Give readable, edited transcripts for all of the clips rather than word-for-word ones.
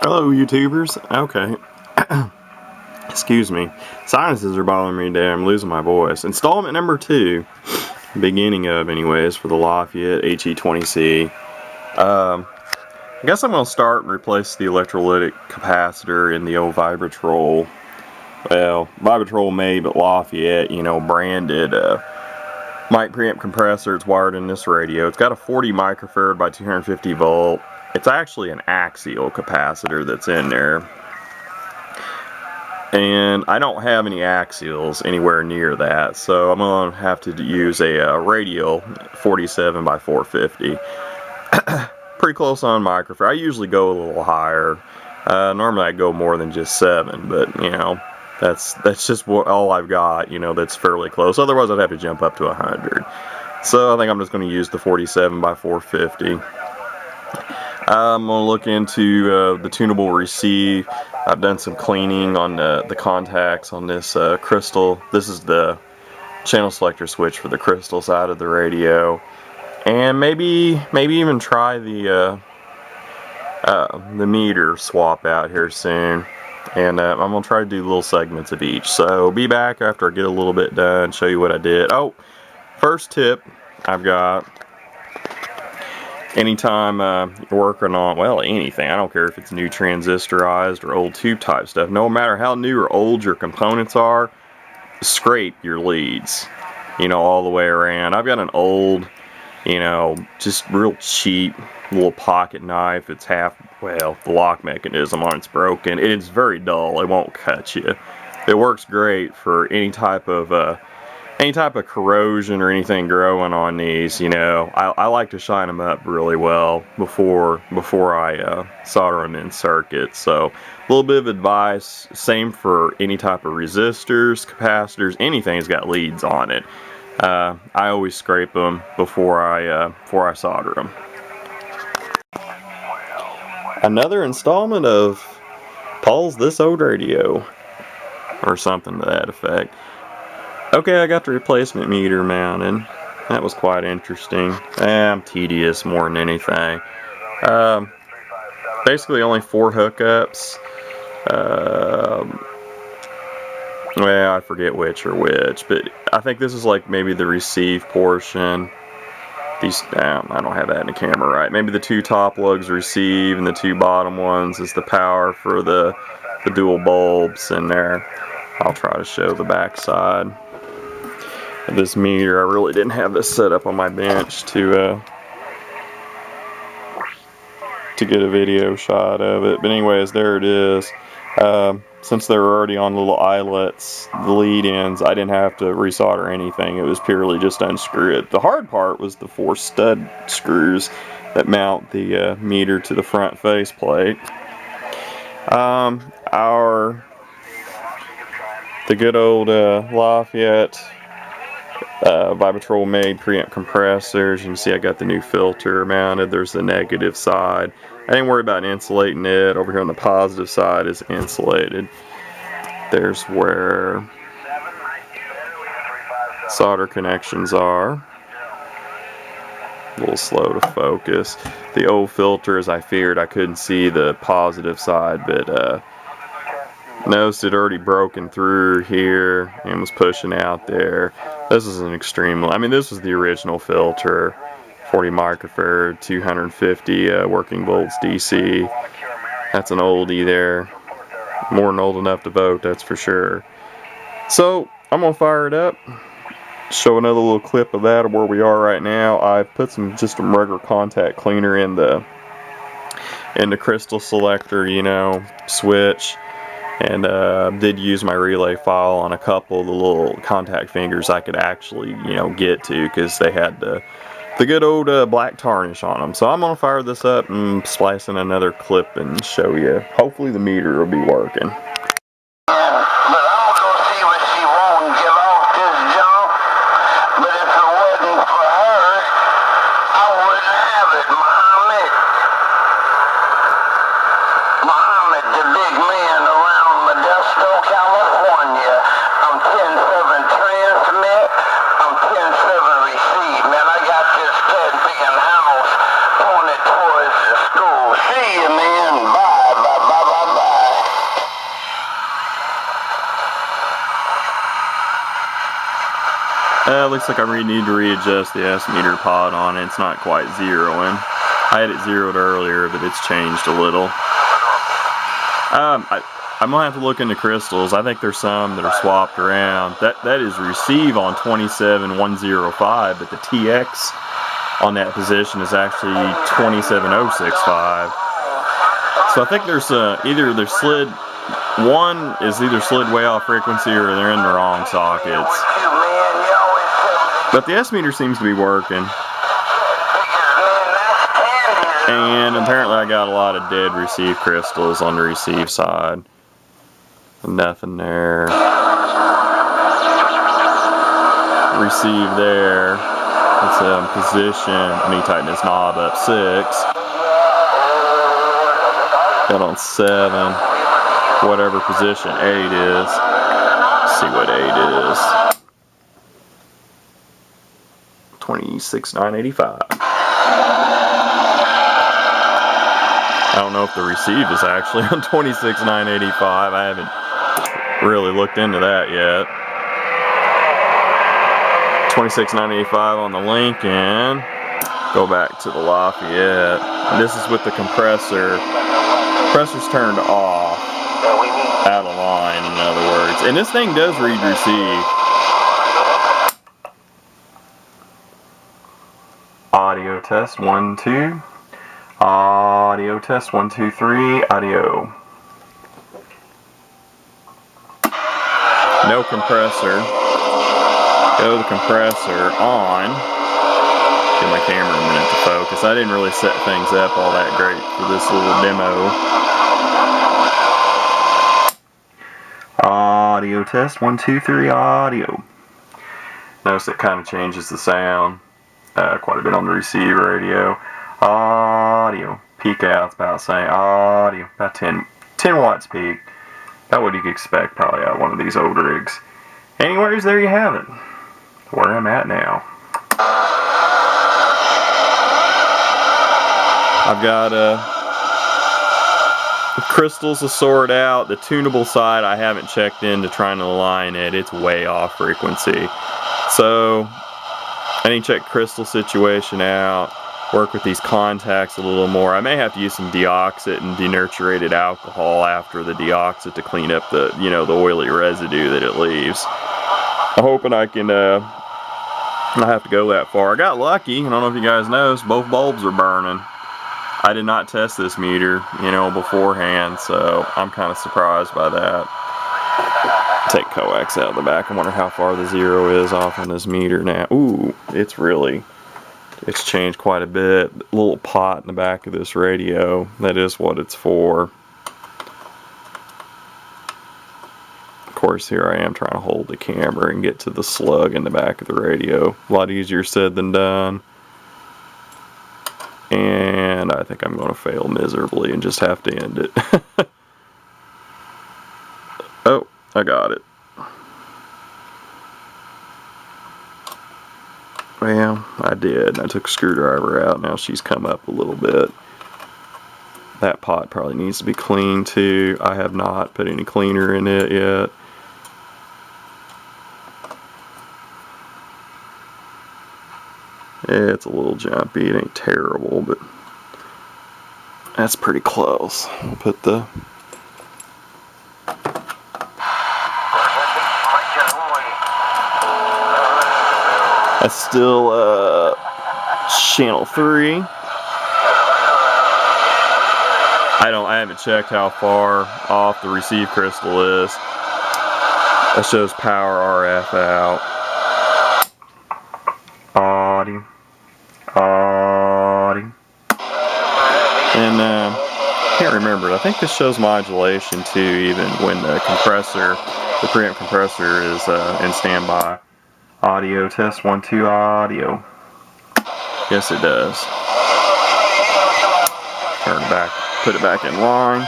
Hello YouTubers. Okay. Excuse me. Sinuses are bothering me today. I'm losing my voice. Installment number 2. Beginning of anyways for the Lafayette HE-20C. I guess I'm going to start and replace the electrolytic capacitor in the old Vibratrol. Well, Vibratrol made, but Lafayette, you know, branded mic preamp compressor. It's wired in this radio. It's got a 40 microfarad by 250 volt. It's actually an axial capacitor that's in there. And I don't have any axials anywhere near that, so I'm going to have to use a radial 47 by 450. Pretty close on microfarad. I usually go a little higher. Normally I go more than just 7, but you know, that's just all I've got, you know, that's fairly close. Otherwise I'd have to jump up to 100. So I think I'm just going to use the 47 by 450. I'm going to look into the tunable receive. I've done some cleaning on the contacts on this crystal. This is the channel selector switch for the crystal side of the radio. And maybe even try the meter swap out here soon. And I'm going to try to do little segments of each. So be back after I get a little bit done, show you what I did. Oh, first tip I've got. Anytime you're working on, well, anything, I don't care if it's new transistorized or old tube type stuff, no matter how new or old your components are, scrape your leads, you know, all the way around. I've got an old, you know, just real cheap little pocket knife. It's well, the lock mechanism on it's broken. It's very dull. It won't cut you. It works great for any type of corrosion or anything growing on these. You know, I like to shine them up really well before I solder them in circuits. So a little bit of advice, same for any type of resistors, capacitors, anything that's got leads on it. I always scrape them before I solder them. Another installment of Paul's This Old Radio, or something to that effect. Okay, I got the replacement meter mounted. That was quite interesting. I'm tedious more than anything. Basically only 4 hookups. Well, I forget which or which, but I think this is like maybe the receive portion. These, I don't have that in the camera right. Maybe the 2 top lugs receive and the 2 bottom ones is the power for the dual bulbs in there. I'll try to show the back side of this meter. I really didn't have this set up on my bench to get a video shot of it. But anyways, there it is. Since they were already on little eyelets, the lead ends, I didn't have to resolder anything. It was purely just unscrew it. The hard part was the 4 stud screws that mount the meter to the front faceplate. The good old Lafayette Vibratrol made preamp compressors. You can see I got the new filter mounted. There's the negative side. I didn't worry about insulating it. Over here on the positive side is insulated. There's where solder connections are. A little slow to focus. The old filter, as I feared, I couldn't see the positive side, but noticed it already broken through here and was pushing out there. This is an extreme, I mean, this was the original filter, 40 microfarad, 250 working volts DC. That's an oldie there. More than old enough to vote, that's for sure. So I'm gonna fire it up, show another little clip of that of where we are right now. I've put just some regular contact cleaner in the crystal selector, you know, switch. And did use my relay file on a couple of the little contact fingers I could actually, you know, get to, because they had the good old black tarnish on them. So I'm going to fire this up and splice in another clip and show you. Hopefully the meter will be working. Towards the school. See you, man. Bye, bye, bye. Looks like I need to readjust the S-meter pod on it. It's not quite zeroing. I had it zeroed earlier, but it's changed a little. I'm gonna have to look into crystals. I think there's some that are swapped around. That is receive on 27105, but the TX on that position is actually 27065. So I think there's either they're slid. One is either slid way off frequency or they're in the wrong sockets. But the S-meter seems to be working. And apparently I got a lot of dead receive crystals on the receive side. Nothing there. Receive there. It's position. I need to tighten this knob up. 6. Got on 7. Whatever position 8 is. Let's see what 8 is. 26985. I don't know if the receive is actually on 26985. I haven't really looked into that yet. 26985 on the Lincoln. Go back to the Lafayette. And this is with the compressor. Compressor's turned off. Out of line, in other words. And this thing does read receive. Audio test 1 2. Audio test 1 2 3. Audio. No compressor. Go the compressor on. Give my camera a minute to focus. I didn't really set things up all that great for this little demo. Audio test 1 2 3. Audio. Notice it kind of changes the sound quite a bit on the receive radio. Audio. Peak out's about the same. Audio. About 10 watts peak. About what you could expect probably out of one of these old rigs. Anyways, there you have it. Where I'm at now. I've got crystals to sort out. The tunable side I haven't checked into trying to align it. It's way off frequency. So I need to check crystal situation out. Work with these contacts a little more. I may have to use some deoxit and denaturated alcohol after the deoxit to clean up the, the oily residue that it leaves. I'm hoping I can not have to go that far. I got lucky. I don't know if you guys noticed, both bulbs are burning. I did not test this meter, beforehand, so I'm kind of surprised by that. Take coax out of the back. I wonder how far the zero is off on this meter now. Ooh, it's changed quite a bit. Little pot in the back of this radio, that is what it's for. Of course, here I am trying to hold the camera and get to the slug in the back of the radio. A lot easier said than done. And I think I'm going to fail miserably and just have to end it. Oh, I got it. Well, I did. I took a screwdriver out. Now she's come up a little bit. That pot probably needs to be cleaned too. I have not put any cleaner in it yet. It's a little jumpy. It ain't terrible, but that's pretty close. I'll put the that's still channel 3. I haven't checked how far off the receive crystal is. That shows power RF out. Audio. And can't remember. I think this shows modulation too, even when the preamp compressor is in standby. Audio test 1 2. Audio. Yes, it does. Turn it back. Put it back in line.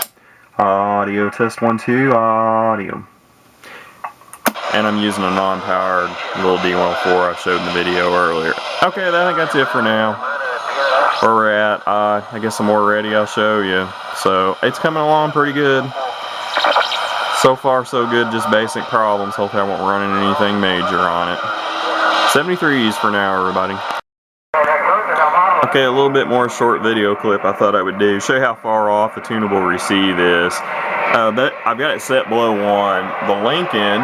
Audio test 1 2. Audio. And I'm using a non-powered little D104 I showed in the video earlier. Okay, I think that's it for now. Where we're at, I guess I'm more ready, I'll show you. So, it's coming along pretty good. So far, so good, just basic problems. Hopefully I won't run into anything major on it. 73s for now, everybody. Okay, a little bit more short video clip I thought I would do. Show you how far off the tunable receive is. I've got it set below 1. The Lincoln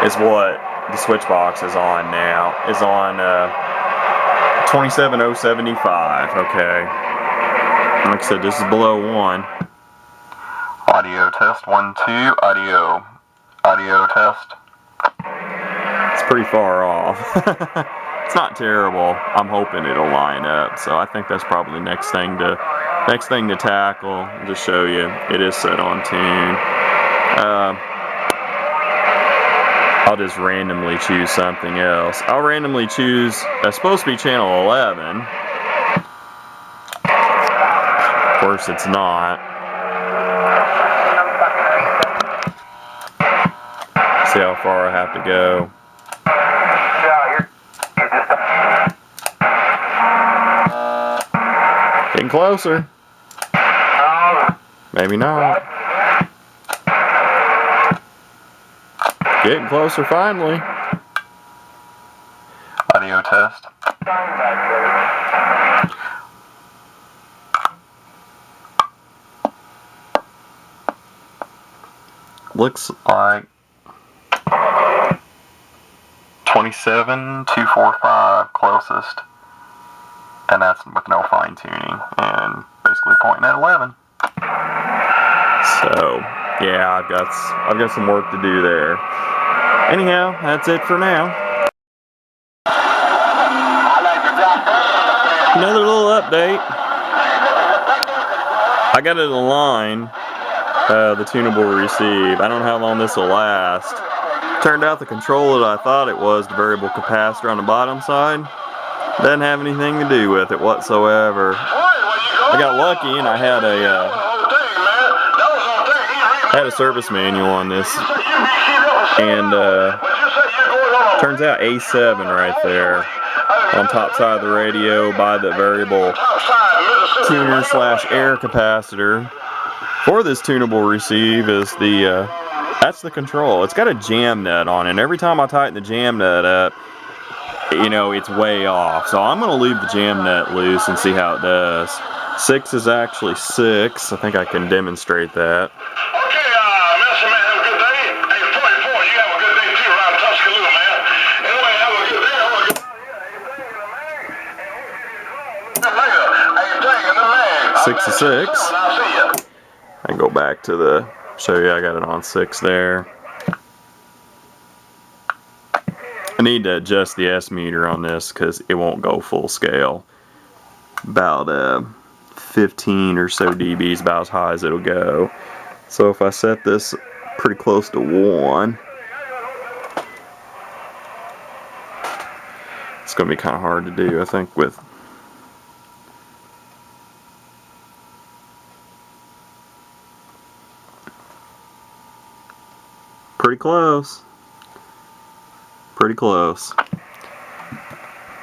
is what the switch box is on now. Is on 27075. Okay. Like I said, this is below 1. Audio test 1, 2. Audio test. It's pretty far off. It's not terrible. I'm hoping it'll line up. So I think that's probably next thing to tackle. To show you, it is set on tune. I'll just randomly choose something else. I'll randomly choose. It's supposed to be channel 11. Of course, it's not. See how far I have to go. Getting closer. Maybe not. Getting closer finally. Audio test. Looks like 27245 closest. And that's with no fine tuning, and basically pointing at 11. So, yeah, I've got some work to do there. Anyhow, that's it for now. Another little update. I got it aligned, the tunable receive. I don't know how long this will last. Turned out the control that I thought it was, the variable capacitor on the bottom side, doesn't have anything to do with it whatsoever. I got lucky and I had a service manual on this, and turns out A7 right there on top side of the radio by the variable tuner / air capacitor for this tunable receive is that's the control. It's got a jam nut on it, and every time I tighten the jam nut up, you know, it's way off. So I'm going to leave the jam nut loose and see how it does. 6 is actually 6. I think I can demonstrate that. Okay, Master Man, have a good day. Hey, 44, you have a good day too around Tuscaloosa, man. Anyway, have a good day. Have a good 6 is 6. I can go back to the, show you I got it on 6 there. I need to adjust the S meter on this because it won't go full scale. About 15 or so dB is about as high as it'll go. So if I set this pretty close to 1, it's going to be kind of hard to do, I think, with pretty close. Pretty close.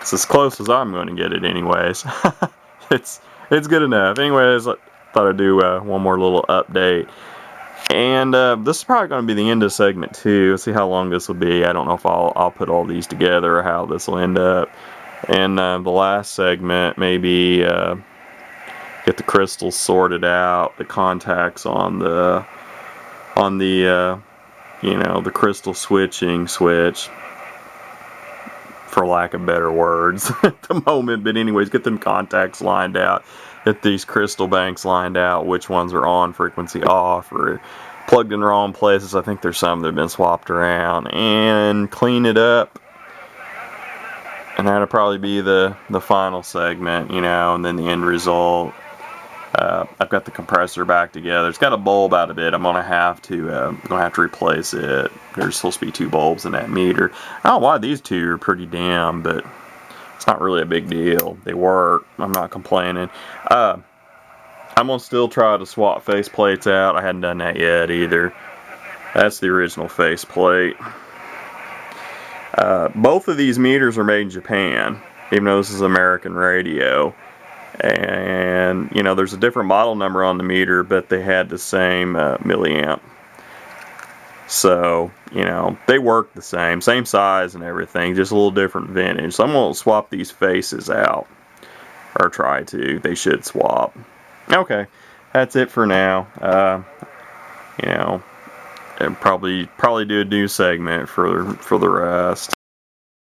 It's as close as I'm going to get it anyways. It's good enough. Anyways, I thought I'd do one more little update. And this is probably going to be the end of segment 2. Let's see how long this will be. I don't know if I'll put all these together or how this will end up. And the last segment, maybe get the crystals sorted out, the contacts on the you know, the crystal switching switch, for lack of better words at the moment. But anyways, get them contacts lined out, get these crystal banks lined out, which ones are on, frequency off, or plugged in the wrong places. I think there's some that have been swapped around, and clean it up. And that'll probably be the final segment, you know, and then the end result. I've got the compressor back together. It's got a bulb out of it. I'm gonna have to replace it. There's supposed to be 2 bulbs in that meter. I don't know why these 2 are pretty dim, but it's not really a big deal. They work. I'm not complaining. I'm gonna still try to swap face plates out. I hadn't done that yet either. That's the original face plate. Both of these meters are made in Japan, even though this is American radio. And, you know, there's a different model number on the meter, but they had the same milliamp So, you know, they work the same size and everything, just a little different vintage. So I'm going to swap these faces out, or try to. They should swap. Okay, that's it for now. You know, and probably do a new segment for the rest.